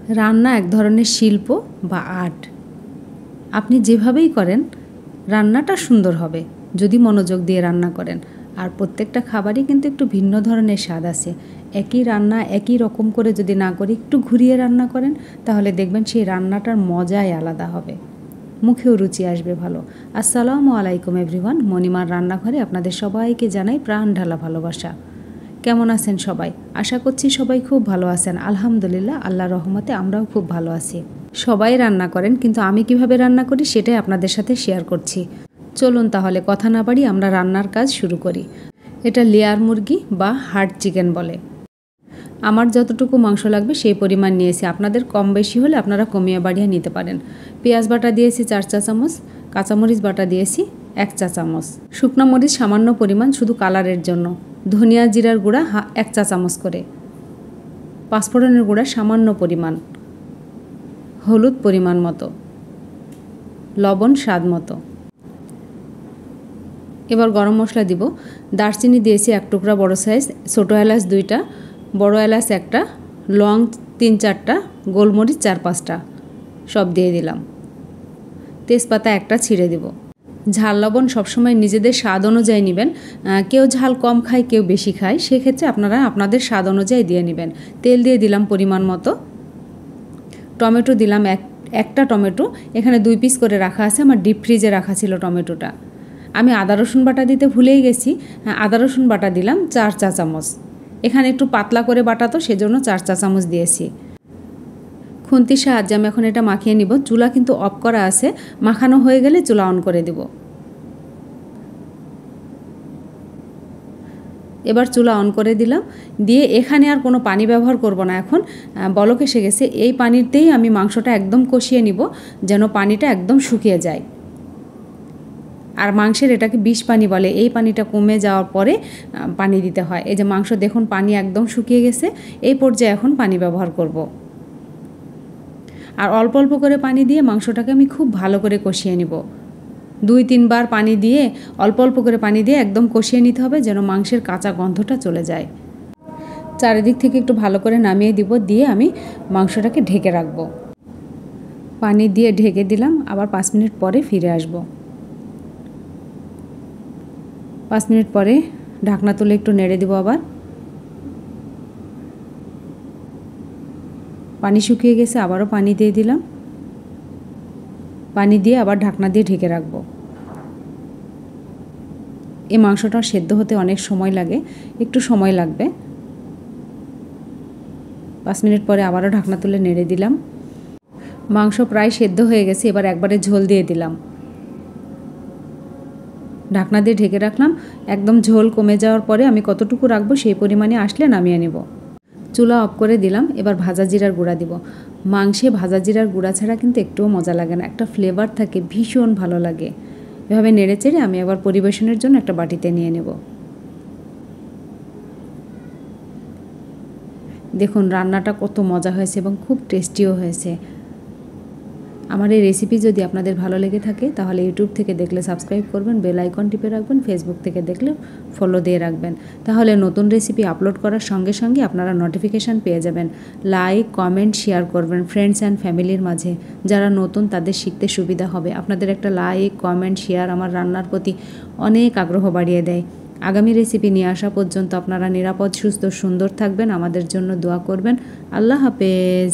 রান্না এক ধরনের শিল্প বা আর্ট। আপনি যেভাবেই করেন রান্নাটা সুন্দর হবে যদি মনোযোগ দিয়ে রান্না করেন। আর প্রত্যেকটা খাবারই কিন্তু একটু ভিন্ন ধরনের স্বাদ আছে। একই রান্না একই রকম করে যদি না করি একটু ঘুরিয়ে রান্না করেন তাহলে দেখবেন সেই রান্নাটার মজাই আলাদা হবে, মুখেও রুচি আসবে ভালো। আসসালামু আলাইকুম এভরিওয়ান, মণিমার রান্নাঘরে আপনাদের সবাইকে জানাই প্রাণ ঢালা ভালোবাসা। কেমন আছেন সবাই? আশা করছি সবাই খুব ভালো আছেন। আলহামদুলিল্লাহ, আল্লাহর রহমতে আমরাও খুব ভালো আছি। সবাই রান্না করেন, কিন্তু আমি কিভাবে রান্না করি সেটাই আপনাদের সাথে শেয়ার করছি। চলুন তাহলে কথা না বাড়ি আমরা রান্নার কাজ শুরু করি। এটা লেয়ার মুরগি বা হার্ড চিকেন বলে। আমার যতটুকু মাংস লাগবে সেই পরিমাণ নিয়েছি। আপনাদের কম বেশি হলে আপনারা কমিয়ে বাড়িয়ে নিতে পারেন। পেঁয়াজ বাটা দিয়েছি 4 চা চামচ, কাঁচামরিচ বাটা দিয়েছি 1 চা চামচ, শুকনো মরিচ সামান্য পরিমাণ শুধু কালারের জন্য, ধনিয়া জিরার গুঁড়া 1 চা চামচ করে, পাঁচফোড়নের গুঁড়া সামান্য পরিমাণ, হলুদ পরিমাণ মতো, লবণ স্বাদ মতো। এবার গরম মশলা দিব। দারচিনি দিয়েছি 1 টুকরা বড় সাইজ, ছোটো এলাচ 2টা, বড় এলাচ 1টা, লং 3-4টা, গোলমরিচ 4-5টা সব দিয়ে দিলাম। তেজপাতা 1টা ছিঁড়ে দিব। ঝাল লবণ সবসময় নিজেদের স্বাদ অনুযায়ী নেবেন। কেউ ঝাল কম খায়, কেউ বেশি খায়, সেক্ষেত্রে আপনারা আপনাদের স্বাদ অনুযায়ী দিয়ে নেবেন। তেল দিয়ে দিলাম পরিমাণ মতো। টমেটো দিলাম একটা টমেটো, এখানে 2 পিস করে রাখা আছে, আমার ডিপ ফ্রিজে রাখা ছিল টমেটোটা। আমি আদা রসুন বাটা দিতে ভুলেই গেছি, আদা রসুন বাটা দিলাম 4 চা চামচ। এখানে একটু পাতলা করে বাটাতো, সেজন্য 4 চা চামচ দিয়েছি। খুন্তির সাহায্যে আমি এখন এটা মাখিয়ে নিব। চুলা কিন্তু অফ করা আছে, মাখানো হয়ে গেলে চুলা অন করে দেব। এবার চুলা অন করে দিলাম, দিয়ে এখানে আর কোনো পানি ব্যবহার করব না। এখন বলক এসে গেছে, এই পানিতেই আমি মাংসটা একদম কষিয়ে নিব যেন পানিটা একদম শুকিয়ে যায়। আর মাংসের এটাকে বিষ পানি বলে, এই পানিটা কমে যাওয়ার পরে পানি দিতে হয়। এই যে মাংস দেখুন পানি একদম শুকিয়ে গেছে, এই পর্যায়ে এখন পানি ব্যবহার করব। আর অল্প অল্প করে পানি দিয়ে মাংসটাকে আমি খুব ভালো করে কষিয়ে নিব। 2-3 বার পানি দিয়ে অল্প অল্প করে পানি দিয়ে একদম কষিয়ে নিতে হবে যেন মাংসের কাঁচা গন্ধটা চলে যায়। চারিদিক থেকে একটু ভালো করে নামিয়ে দিব, দিয়ে আমি মাংসটাকে ঢেকে রাখব। পানি দিয়ে ঢেকে দিলাম, আবার 5 মিনিট পরে ফিরে আসব। 5 মিনিট পরে ঢাকনা তুলে একটু নেড়ে দিব। আবার পানি শুকিয়ে গেছে, আবারও পানি দিয়ে দিলাম। পানি দিয়ে আবার ঢাকনা দিয়ে ঢেকে রাখবো। এই মাংসটা সেদ্ধ হতে অনেক সময় লাগে, একটু সময় লাগবে। 5 মিনিট পরে আবারও ঢাকনা তুলে নেড়ে দিলাম। মাংস প্রায় সেদ্ধ হয়ে গেছে, এবার একবারে ঝোল দিয়ে দিলাম। ঢাকনা দিয়ে ঢেকে রাখলাম। একদম ঝোল কমে যাওয়ার পরে আমি কতটুকু রাখবো সেই পরিমাণে আসলে নামিয়ে নেব। চুলা অফ করে দিলাম। এবার ভাজা জিরার গুঁড়া দিব। মাংসে ভাজা জিরার গুঁড়া ছাড়া কিন্তু একটুও মজা লাগে না, একটা ফ্লেভার থাকে, ভীষণ ভালো লাগে। এভাবে নেড়ে চেড়ে আমি আবার পরিবেশনের জন্য একটা বাটিতে নিয়ে নেব। দেখুন রান্নাটা কত মজা হয়েছে এবং খুব টেস্টিও হয়েছে। আমার এই রেসিপি যদি আপনাদের ভালো লেগে থাকে তাহলে ইউটিউব থেকে দেখলে সাবস্ক্রাইব করবেন, বেল আইকন টিপে রাখবেন, ফেসবুক থেকে দেখলে ফলো দিয়ে রাখবেন। তাহলে নতুন রেসিপি আপলোড করার সঙ্গে সঙ্গে আপনারা নোটিফিকেশান পেয়ে যাবেন। লাইক কমেন্ট শেয়ার করবেন ফ্রেন্ডস অ্যান্ড ফ্যামিলির মাঝে, যারা নতুন তাদের শিখতে সুবিধা হবে। আপনাদের একটা লাইক কমেন্ট শেয়ার আমার রান্নার প্রতি অনেক আগ্রহ বাড়িয়ে দেয়। আগামী রেসিপি নিয়ে আসা পর্যন্ত আপনারা নিরাপদ সুস্থ সুন্দর থাকবেন, আমাদের জন্য দোয়া করবেন। আল্লাহ হাফেজ।